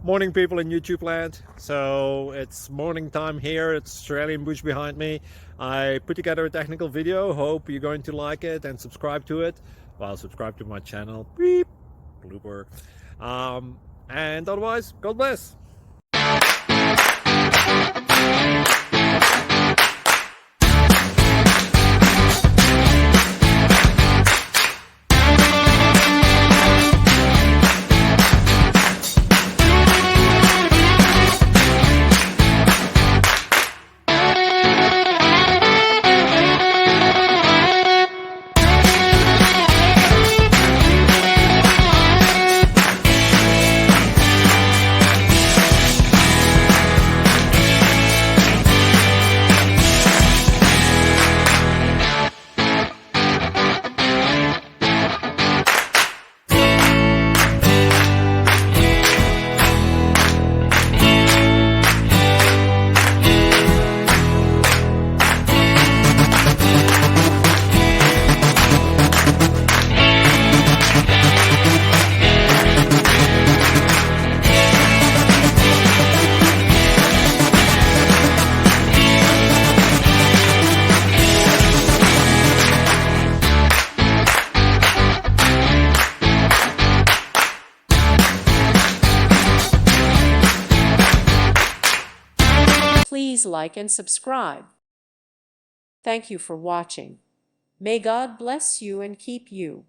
Morning, people in YouTube land. So it's morning time here. It's Australian bush behind me. I put together a technical video. Hope you're going to like it and subscribe to it. Well, subscribe to my channel. Beep. Blooper. And otherwise, God bless. Please like and subscribe. Thank you for watching. May God bless you and keep you.